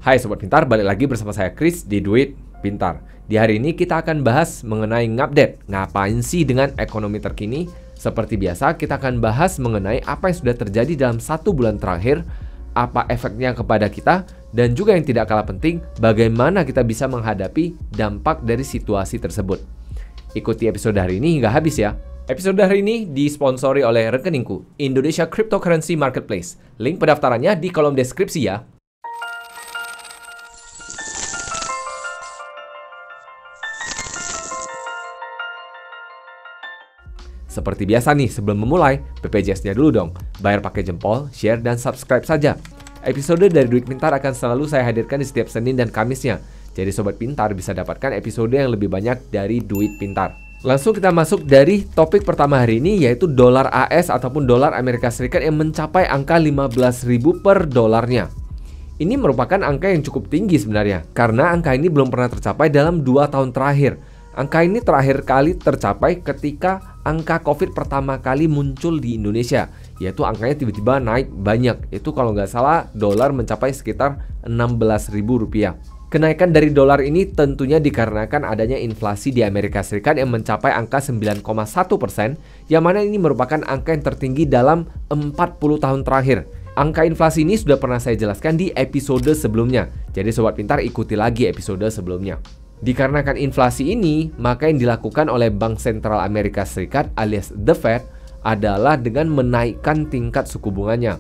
Hai Sobat Pintar, balik lagi bersama saya Chris di Duit Pintar. Di hari ini kita akan bahas mengenai ngupdate. Ngapain sih dengan ekonomi terkini? Seperti biasa, kita akan bahas mengenai apa yang sudah terjadi dalam 1 bulan terakhir, apa efeknya kepada kita, dan juga yang tidak kalah penting, bagaimana kita bisa menghadapi dampak dari situasi tersebut. Ikuti episode hari ini hingga habis ya. Episode hari ini disponsori oleh rekeningku, Indonesia Cryptocurrency Marketplace. Link pendaftarannya di kolom deskripsi ya. Seperti biasa nih, sebelum memulai, BPJS-nya dulu dong. Bayar pakai jempol, share, dan subscribe saja. Episode dari Duit Pintar akan selalu saya hadirkan di setiap Senin dan Kamisnya. Jadi Sobat Pintar bisa dapatkan episode yang lebih banyak dari Duit Pintar. Langsung kita masuk dari topik pertama hari ini, yaitu dolar AS ataupun dolar Amerika Serikat yang mencapai angka 15.000 per dolarnya. Ini merupakan angka yang cukup tinggi sebenarnya, karena angka ini belum pernah tercapai dalam 2 tahun terakhir. Angka ini terakhir kali tercapai ketika angka COVID pertama kali muncul di Indonesia, yaitu angkanya tiba-tiba naik banyak. Itu kalau nggak salah dolar mencapai sekitar Rp16.000. Kenaikan dari dolar ini tentunya dikarenakan adanya inflasi di Amerika Serikat yang mencapai angka 9,1%, yang mana ini merupakan angka yang tertinggi dalam 40 tahun terakhir. Angka inflasi ini sudah pernah saya jelaskan di episode sebelumnya, jadi Sobat Pintar ikuti lagi episode sebelumnya. Dikarenakan inflasi ini, maka yang dilakukan oleh Bank Sentral Amerika Serikat alias The Fed adalah dengan menaikkan tingkat suku bunganya.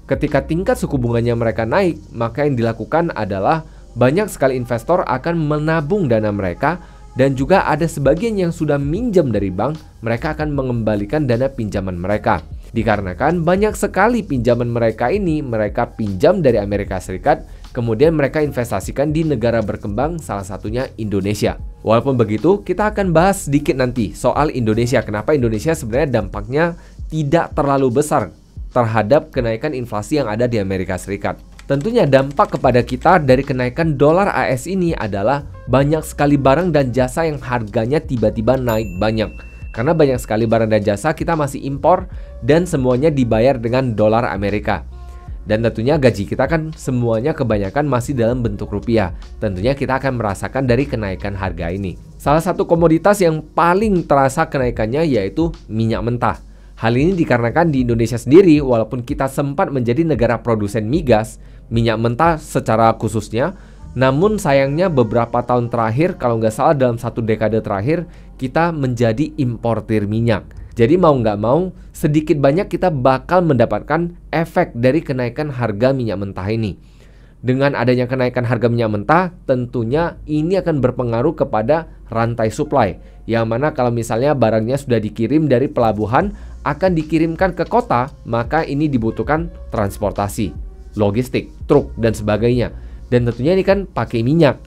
Ketika tingkat suku bunganya mereka naik, maka yang dilakukan adalah banyak sekali investor akan menabung dana mereka, dan juga ada sebagian yang sudah minjam dari bank, mereka akan mengembalikan dana pinjaman mereka. Dikarenakan banyak sekali pinjaman mereka ini mereka pinjam dari Amerika Serikat, kemudian mereka investasikan di negara berkembang, salah satunya Indonesia. Walaupun begitu, kita akan bahas sedikit nanti soal Indonesia. Kenapa Indonesia sebenarnya dampaknya tidak terlalu besar terhadap kenaikan inflasi yang ada di Amerika Serikat. Tentunya dampak kepada kita dari kenaikan dolar AS ini adalah banyak sekali barang dan jasa yang harganya tiba-tiba naik banyak. Karena banyak sekali barang dan jasa kita masih impor dan semuanya dibayar dengan dolar Amerika. Dan tentunya gaji kita kan semuanya kebanyakan masih dalam bentuk rupiah. Tentunya kita akan merasakan dari kenaikan harga ini. Salah satu komoditas yang paling terasa kenaikannya yaitu minyak mentah. Hal ini dikarenakan di Indonesia sendiri, walaupun kita sempat menjadi negara produsen migas, minyak mentah secara khususnya, namun sayangnya beberapa tahun terakhir, kalau nggak salah dalam 1 dekade terakhir, kita menjadi importir minyak. Jadi mau nggak mau, sedikit banyak kita bakal mendapatkan efek dari kenaikan harga minyak mentah ini. Dengan adanya kenaikan harga minyak mentah, tentunya ini akan berpengaruh kepada rantai supply. Yang mana kalau misalnya barangnya sudah dikirim dari pelabuhan, akan dikirimkan ke kota, maka ini dibutuhkan transportasi, logistik, truk, dan sebagainya. Dan tentunya ini kan pakai minyak.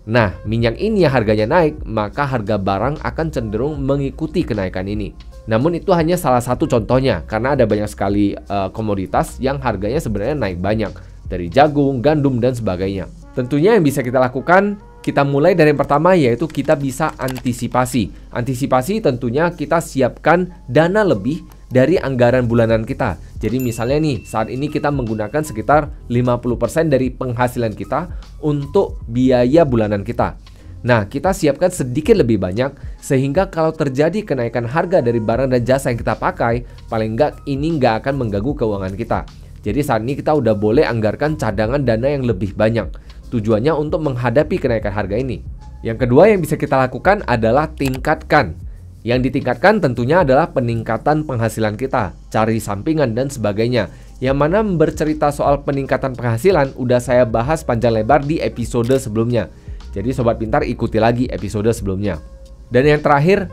Nah, minyak ini yang harganya naik, maka harga barang akan cenderung mengikuti kenaikan ini. Namun itu hanya salah satu contohnya, karena ada banyak sekali komoditas yang harganya sebenarnya naik banyak. Dari jagung, gandum, dan sebagainya. Tentunya yang bisa kita lakukan, kita mulai dari yang pertama, yaitu kita bisa antisipasi. Antisipasi tentunya kita siapkan dana lebih dari anggaran bulanan kita. Jadi misalnya nih, saat ini kita menggunakan sekitar 50% dari penghasilan kita untuk biaya bulanan kita. Nah, kita siapkan sedikit lebih banyak, sehingga kalau terjadi kenaikan harga dari barang dan jasa yang kita pakai, paling enggak ini enggak akan mengganggu keuangan kita. Jadi saat ini kita udah boleh anggarkan cadangan dana yang lebih banyak. Tujuannya untuk menghadapi kenaikan harga ini. Yang kedua yang bisa kita lakukan adalah tingkatkan. Yang ditingkatkan tentunya adalah peningkatan penghasilan kita, cari sampingan dan sebagainya. Yang mana bercerita soal peningkatan penghasilan udah saya bahas panjang lebar di episode sebelumnya. Jadi Sobat Pintar ikuti lagi episode sebelumnya. Dan yang terakhir,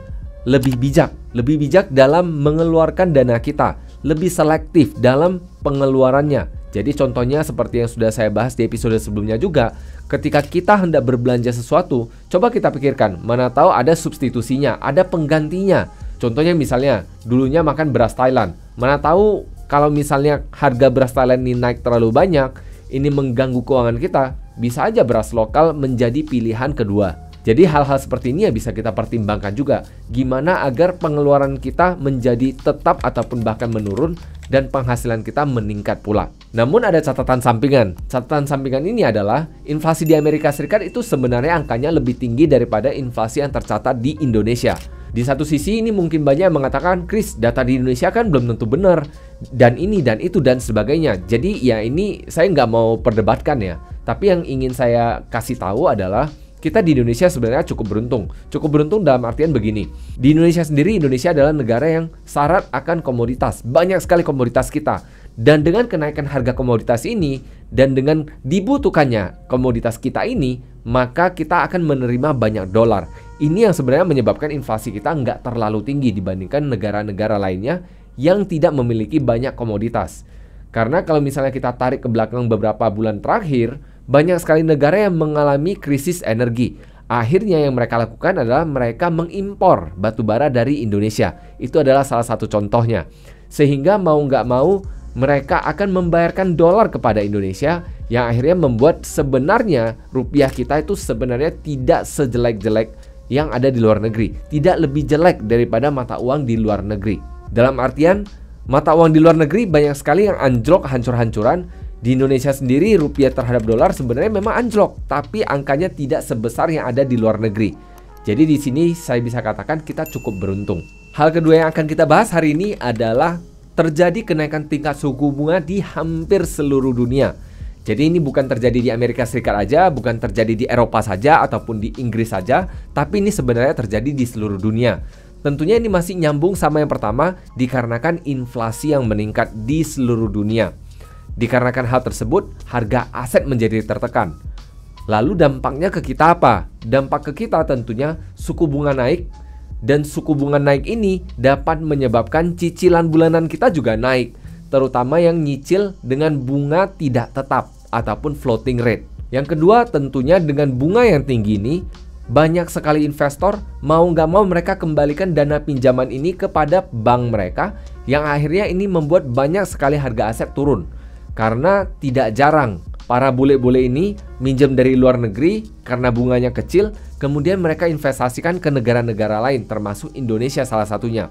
lebih bijak. Lebih bijak dalam mengeluarkan dana kita. Lebih selektif dalam pengeluarannya. Jadi contohnya seperti yang sudah saya bahas di episode sebelumnya juga, ketika kita hendak berbelanja sesuatu, coba kita pikirkan, mana tahu ada substitusinya, ada penggantinya. Contohnya misalnya, dulunya makan beras Thailand, mana tahu kalau misalnya harga beras Thailand ini naik terlalu banyak, ini mengganggu keuangan kita, bisa aja beras lokal menjadi pilihan kedua. Jadi hal-hal seperti ini ya bisa kita pertimbangkan juga. Gimana agar pengeluaran kita menjadi tetap ataupun bahkan menurun dan penghasilan kita meningkat pula. Namun ada catatan sampingan. Catatan sampingan ini adalah inflasi di Amerika Serikat itu sebenarnya angkanya lebih tinggi daripada inflasi yang tercatat di Indonesia. Di satu sisi ini mungkin banyak yang mengatakan, Chris, data di Indonesia kan belum tentu benar, dan ini dan itu dan sebagainya. Jadi ya ini saya nggak mau perdebatkan ya. Tapi yang ingin saya kasih tahu adalah kita di Indonesia sebenarnya cukup beruntung. Cukup beruntung dalam artian begini. Di Indonesia sendiri, Indonesia adalah negara yang syarat akan komoditas. Banyak sekali komoditas kita. Dan dengan kenaikan harga komoditas ini, dan dengan dibutuhkannya komoditas kita ini, maka kita akan menerima banyak dolar. Ini yang sebenarnya menyebabkan inflasi kita nggak terlalu tinggi dibandingkan negara-negara lainnya yang tidak memiliki banyak komoditas. Karena kalau misalnya kita tarik ke belakang beberapa bulan terakhir, banyak sekali negara yang mengalami krisis energi. Akhirnya yang mereka lakukan adalah mereka mengimpor batu bara dari Indonesia. Itu adalah salah satu contohnya. Sehingga mau nggak mau mereka akan membayarkan dolar kepada Indonesia, yang akhirnya membuat sebenarnya rupiah kita itu sebenarnya tidak sejelek-jelek yang ada di luar negeri. Tidak lebih jelek daripada mata uang di luar negeri. Dalam artian mata uang di luar negeri banyak sekali yang anjlok hancur-hancuran. Di Indonesia sendiri rupiah terhadap dolar sebenarnya memang anjlok, tapi angkanya tidak sebesar yang ada di luar negeri. Jadi di sini saya bisa katakan kita cukup beruntung. Hal kedua yang akan kita bahas hari ini adalah terjadi kenaikan tingkat suku bunga di hampir seluruh dunia. Jadi ini bukan terjadi di Amerika Serikat aja, bukan terjadi di Eropa saja ataupun di Inggris saja, tapi ini sebenarnya terjadi di seluruh dunia. Tentunya ini masih nyambung sama yang pertama, dikarenakan inflasi yang meningkat di seluruh dunia. Dikarenakan hal tersebut, harga aset menjadi tertekan. Lalu dampaknya ke kita apa? Dampak ke kita tentunya suku bunga naik, dan suku bunga naik ini dapat menyebabkan cicilan bulanan kita juga naik, terutama yang nyicil dengan bunga tidak tetap ataupun floating rate. Yang kedua tentunya dengan bunga yang tinggi ini, banyak sekali investor mau nggak mau mereka kembalikan dana pinjaman ini kepada bank mereka, yang akhirnya ini membuat banyak sekali harga aset turun. Karena tidak jarang para bule-bule ini minjem dari luar negeri karena bunganya kecil, kemudian mereka investasikan ke negara-negara lain termasuk Indonesia salah satunya.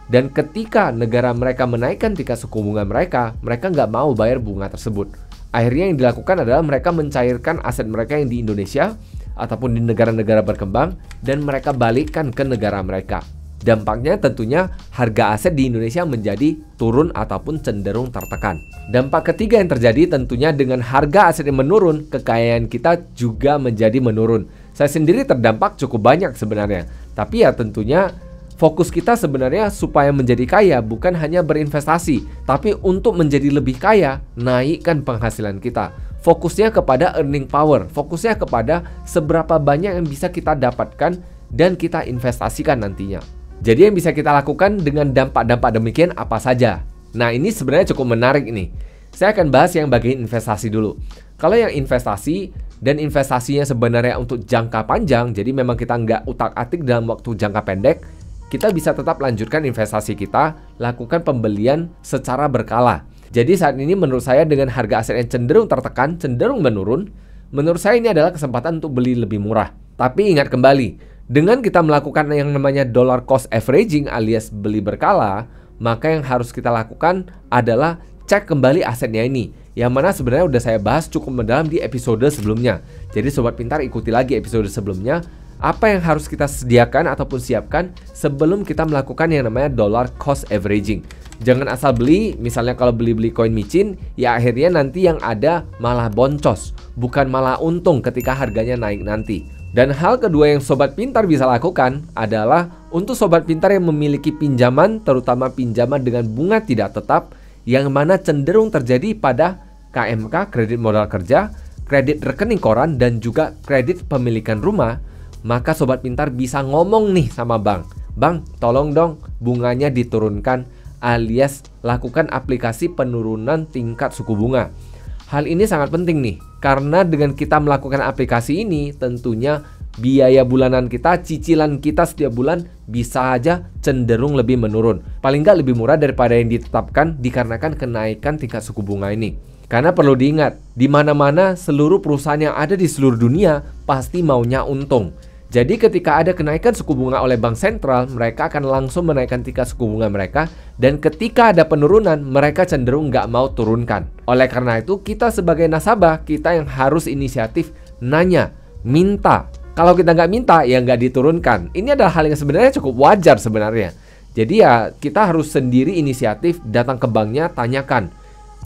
Dan ketika negara mereka menaikkan tingkat suku bunga mereka nggak mau bayar bunga tersebut. Akhirnya yang dilakukan adalah mereka mencairkan aset mereka yang di Indonesia ataupun di negara-negara berkembang dan mereka balikkan ke negara mereka. Dampaknya tentunya harga aset di Indonesia menjadi turun ataupun cenderung tertekan. Dampak ketiga yang terjadi tentunya dengan harga aset yang menurun, kekayaan kita juga menjadi menurun. Saya sendiri terdampak cukup banyak sebenarnya. Tapi ya tentunya fokus kita sebenarnya supaya menjadi kaya bukan hanya berinvestasi, tapi untuk menjadi lebih kaya, naikkan penghasilan kita. Fokusnya kepada earning power, fokusnya kepada seberapa banyak yang bisa kita dapatkan dan kita investasikan nantinya. Jadi yang bisa kita lakukan dengan dampak-dampak demikian apa saja? Nah ini sebenarnya cukup menarik nih. Saya akan bahas yang bagian investasi dulu. Kalau yang investasi dan investasinya sebenarnya untuk jangka panjang, jadi memang kita nggak utak-atik dalam waktu jangka pendek, kita bisa tetap lanjutkan investasi kita, lakukan pembelian secara berkala. Jadi saat ini menurut saya dengan harga aset yang cenderung tertekan, cenderung menurun, menurut saya ini adalah kesempatan untuk beli lebih murah. Tapi ingat kembali, dengan kita melakukan yang namanya dollar cost averaging alias beli berkala, maka yang harus kita lakukan adalah cek kembali asetnya ini. Yang mana sebenarnya udah saya bahas cukup mendalam di episode sebelumnya. Jadi Sobat Pintar ikuti lagi episode sebelumnya. Apa yang harus kita sediakan ataupun siapkan sebelum kita melakukan yang namanya dollar cost averaging. Jangan asal beli, misalnya kalau beli-beli koin micin, ya akhirnya nanti yang ada malah boncos, bukan malah untung ketika harganya naik nanti. Dan hal kedua yang Sobat Pintar bisa lakukan adalah untuk Sobat Pintar yang memiliki pinjaman, terutama pinjaman dengan bunga tidak tetap, yang mana cenderung terjadi pada KMK, kredit modal kerja, kredit rekening koran, dan juga kredit pemilikan rumah, maka Sobat Pintar bisa ngomong nih sama bank. Bang, tolong dong bunganya diturunkan alias lakukan aplikasi penurunan tingkat suku bunga. Hal ini sangat penting nih, karena dengan kita melakukan aplikasi ini tentunya biaya bulanan kita, cicilan kita setiap bulan bisa aja cenderung lebih menurun. Paling nggak lebih murah daripada yang ditetapkan dikarenakan kenaikan tingkat suku bunga ini. Karena perlu diingat, di mana-mana seluruh perusahaan yang ada di seluruh dunia pasti maunya untung. Jadi ketika ada kenaikan suku bunga oleh bank sentral, mereka akan langsung menaikkan tingkat suku bunga mereka. Dan ketika ada penurunan, mereka cenderung nggak mau turunkan. Oleh karena itu, kita sebagai nasabah, kita yang harus inisiatif nanya, minta. Kalau kita nggak minta, ya nggak diturunkan. Ini adalah hal yang sebenarnya cukup wajar sebenarnya. Jadi ya kita harus sendiri inisiatif datang ke banknya, tanyakan.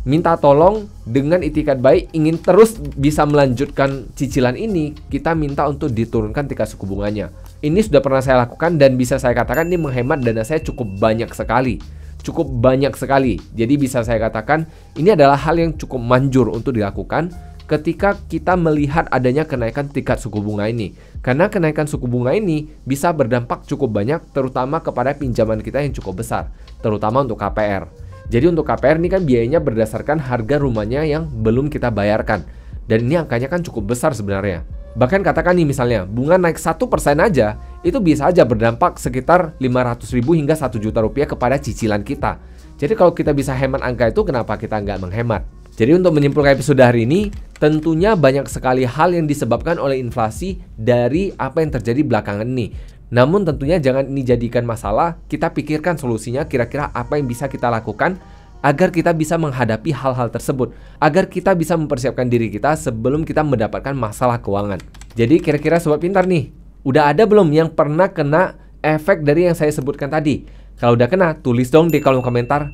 Minta tolong dengan itikat baik, ingin terus bisa melanjutkan cicilan ini, kita minta untuk diturunkan tingkat suku bunganya. Ini sudah pernah saya lakukan dan bisa saya katakan ini menghemat dana saya cukup banyak sekali. Cukup banyak sekali. Jadi bisa saya katakan ini adalah hal yang cukup manjur untuk dilakukan ketika kita melihat adanya kenaikan tingkat suku bunga ini. Karena kenaikan suku bunga ini bisa berdampak cukup banyak terutama kepada pinjaman kita yang cukup besar, terutama untuk KPR. Jadi untuk KPR ini kan biayanya berdasarkan harga rumahnya yang belum kita bayarkan. Dan ini angkanya kan cukup besar sebenarnya. Bahkan katakan nih misalnya, bunga naik 1% aja, itu bisa aja berdampak sekitar 500.000 hingga 1 juta rupiah kepada cicilan kita. Jadi kalau kita bisa hemat angka itu, kenapa kita nggak menghemat? Jadi untuk menyimpulkan episode hari ini, tentunya banyak sekali hal yang disebabkan oleh inflasi dari apa yang terjadi belakangan ini. Namun tentunya jangan ini jadikan masalah, kita pikirkan solusinya kira-kira apa yang bisa kita lakukan agar kita bisa menghadapi hal-hal tersebut, agar kita bisa mempersiapkan diri kita sebelum kita mendapatkan masalah keuangan. Jadi kira-kira sobat pintar nih, udah ada belum yang pernah kena efek dari yang saya sebutkan tadi? Kalau udah kena, tulis dong di kolom komentar.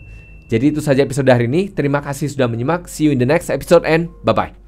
Jadi itu saja episode hari ini, terima kasih sudah menyimak, see you in the next episode and bye-bye.